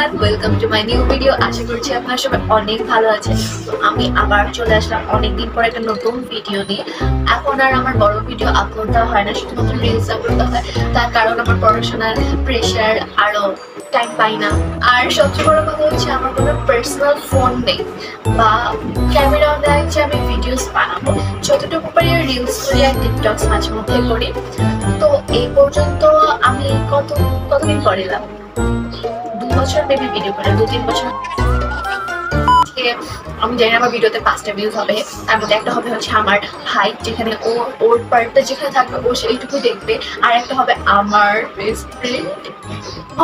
Everyone, welcome to my new video. আশা করছি আপনারা সবাই অনেক ভালো আছেন। তো আমি আবার চলে আসলাম অনেকদিন পর একটা নতুন ভিডিও নিয়ে। এখন আর আমার বড় ভিডিও আপলোড দেওয়া হয় না, শুধুমাত্র রিলস আপলোড দেওয়া হয়। তার কারণ আমার পড়াশোনার প্রেশার, আরও টাইম পাই না। আর সবচেয়ে বড় কথা হচ্ছে আমার কোনো পার্সোনাল ফোন নেই বা ক্যামেরাও নেই যে আমি ভিডিওস বানাবো। যতটুকু পারি রিলস করি আর টিকটকস মাঝে মধ্যে করি। তো এই পর্যন্ত আমি কতদিন করিলাম, 2 বছর মেবি ভিডিও করে, 2-3 বছর। আমি জানি না আমার ভিডিওতে 5টা ভিউজ হবে, তার মধ্যে একটা হবে হচ্ছে আমার ভাই, যেখানে ওর পার্টটা যেখানে থাকবে ও সেইটুকু দেখবে, আর একটা হবে আমার বেস্ট ফ্রেন্ড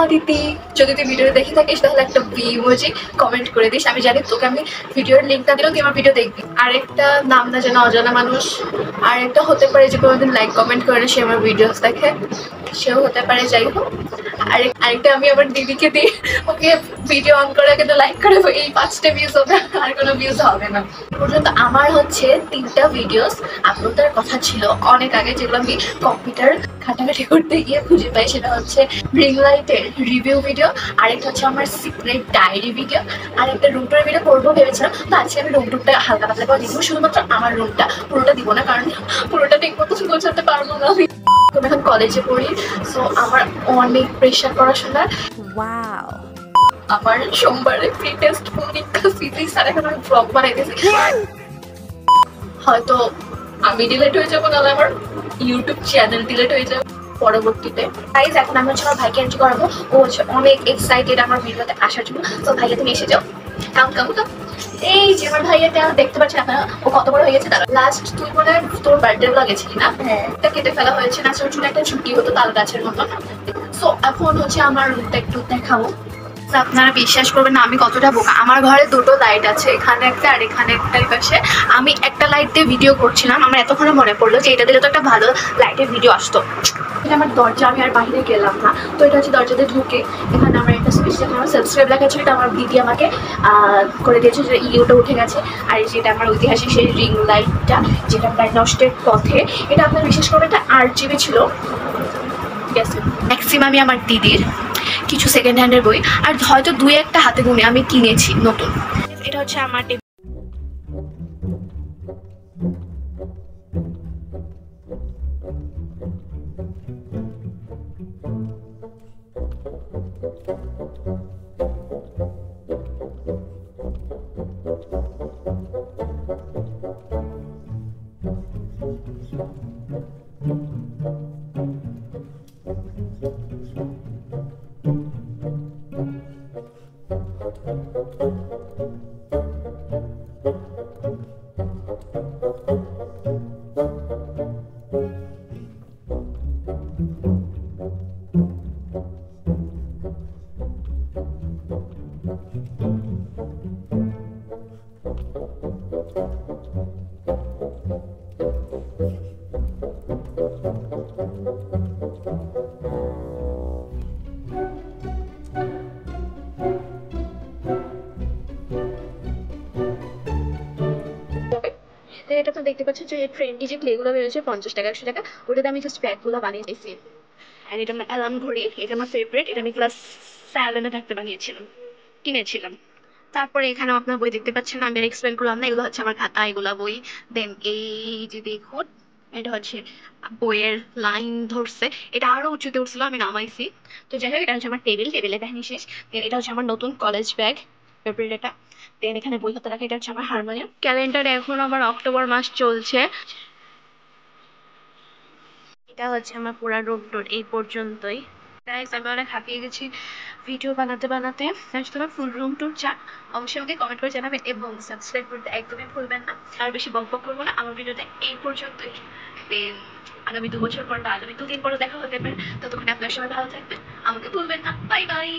অদিতি। যদি তুই ভিডিওটা দেখে থাকিস তাহলে একটা ইমোজি কমেন্ট করে দিস। আমি জানি তোকে আমি ভিডিওর লিঙ্কটা দিলেও তুই আমার ভিডিও দেখবি। আর একটা নাম না জানা অজানা মানুষ, আর একটা হতে পারে যে কোনোদিন লাইক কমেন্ট করে না, সে আমার ভিডিওস দেখে, সেও হতে পারে। যাই হোক, আরেকটা আমি আমার দিদিকে দিই, ওকে ভিডিও অন করে কিন্তু লাইক করে, এই 5টা ভিউজ হবে, আর কোনো ভিউজ হবে না। পর্যন্ত আমার হচ্ছে 3টা ভিডিওস আপলোড দেওয়ার কথা ছিল অনেক আগে, যেগুলো আমি কম্পিউটার ঘাটাঘাটি করতে গিয়ে খুঁজে পাই। সেটা হচ্ছে রিং লাইটের রিভিউ ভিডিও, আরেকটা হচ্ছে আমার সিক্রেট ডায়েরি ভিডিও, আর একটা রুম টুরের ভিডিও করবো ভেবেছিলাম। তো আজকে আমি রুম টুরটা হালকা পাতলা করে দিব, শুধুমাত্র আমার রুমটা, পুরোটা দিব না, কারণ পুরোটা ঠিক মতো গোছাতে পারবো না আমি। এখন কলেজে পড়ি, সো আমার অনেক প্রেশার পড়াশোনার। আমার সোমবারে প্রি টেস্ট পরীক্ষা, ফিজিক্স, আর এখন আমি ব্লগ বানাইতেছি। হয়তো আমি ডিলেট হয়ে যাবো, নাহলে আমার ইউটিউব চ্যানেল ডিলেট হয়ে যাবে পরবর্তীতে। গাইস, এখন আমি হচ্ছে আমার ভাইকে এন্ট্রি করাবো। ও হচ্ছে অনেক এক্সাইটেড আমার ভিডিওতে আসার জন্য। তো ভাইয়া তুমি এসে যাও, কাম কাম কাম। এই যে আমার ভাইয়াটা দেখতে পাচ্ছি আপনারা, ও কত বড় হয়ে গেছে। তারা লাস্ট তুই মনে হয় তোর বার্থডে ব্লগ গেছিলি না? হ্যাঁ, এটা কেটে ফেলা হয়েছে না, ছোট ছোট একটা ছুটি হতো তাল গাছের মতো। সো এখন হচ্ছে আমার রুমটা একটু দেখাবো। আপনারা বিশ্বাস করবেন না আমি কতটা বোকা। আমার ঘরে 2টো লাইট আছে, এখানে একটা আর এখানে একটা। পাশে আমি একটা লাইট দিয়ে ভিডিও করছিলাম, আমার এতক্ষণে মনে পড়লো যে এটা দিলে তো একটা ভালো লাইটের ভিডিও আসতো। এটা আমার দরজা, আমি আর বাইরে গেলাম না। তো এটা হচ্ছে দরজাতে ঢুকে, এখানে আমার একটা সুইচ, যেখানে আমার সাবস্ক্রাইব লেখা ছিল, এটা আমার দিদি আমাকে করে দিয়েছে, যেটা ইউটা উঠে গেছে। আর যেটা আমার ঐতিহাসিক সেই রিং লাইটটা, যেটা প্রায় নষ্টের পথে। এটা আপনার বিশেষ করে একটা RGB ছিল, ঠিক আছে। ম্যাক্সিমামই আমার দিদির, কিছু সেকেন্ড হ্যান্ডের বই, আর হয়তো 2-1টা হাতে গুনে আমি কিনেছি নতুন। এটা হচ্ছে আমার এটা তো দেখতে পাচ্ছেন যে ট্রেন্ডি যে ক্লেগুলো বেরোচ্ছে 50 টাকা 100 টাকা, ওটাতে আমি জাস্ট ব্যাগগুলো বানিয়েছি। অ্যান্ড এটা আমার অ্যালার্ম ঘড়ি, এটা আমার ফেভারিট, এটা আমি ক্লাস 7-এ থাকতে বানিয়েছিলাম, কিনেছিলাম। তারপরে এখানে আপনার বই দেখতে পাচ্ছেন, আমি এক্সপ্লেন করলাম না, এগুলো হচ্ছে আমার খাতা, এগুলো বই। দেন এই যে দেখুন, এটা হচ্ছে বইয়ের লাইন ধরছে, এটা আরো উঁচুতে উঠছিল, আমি নামাইছি। তো যাই হোক, এটা হচ্ছে আমার টেবিলের কাহিনী শেষ। দেন এটা হচ্ছে আমার নতুন কলেজ ব্যাগ, ফেব্রুয়ারি এটা। দেন এখানে বই খাতা রাখা, এটা হচ্ছে আমার হারমোনিয়াম। ক্যালেন্ডার এখন আমার অক্টোবর মাস চলছে। এটা হচ্ছে আমার পুরা রুম টুর এই পর্যন্তই। গাইস, আমি অনেক হাঁপিয়ে গেছি ভিডিও বানাতে বানাতে। তোমার ফুল রুম টুর চান অবশ্যই আমাকে কমেন্ট করে জানাবেন, এবং সাবস্ক্রাইব করতে একদমই ভুলবেন না। আর বেশি বক বক করবো না, আমার ভিডিওতে এই পর্যন্তই। আগামী 2 বছর পর বা আগামী 2 দিন পরে দেখা হতে পারে। ততক্ষণে আপনার সবাই ভালো থাকবেন, আমাকে ভুলবেন না। Bye bye.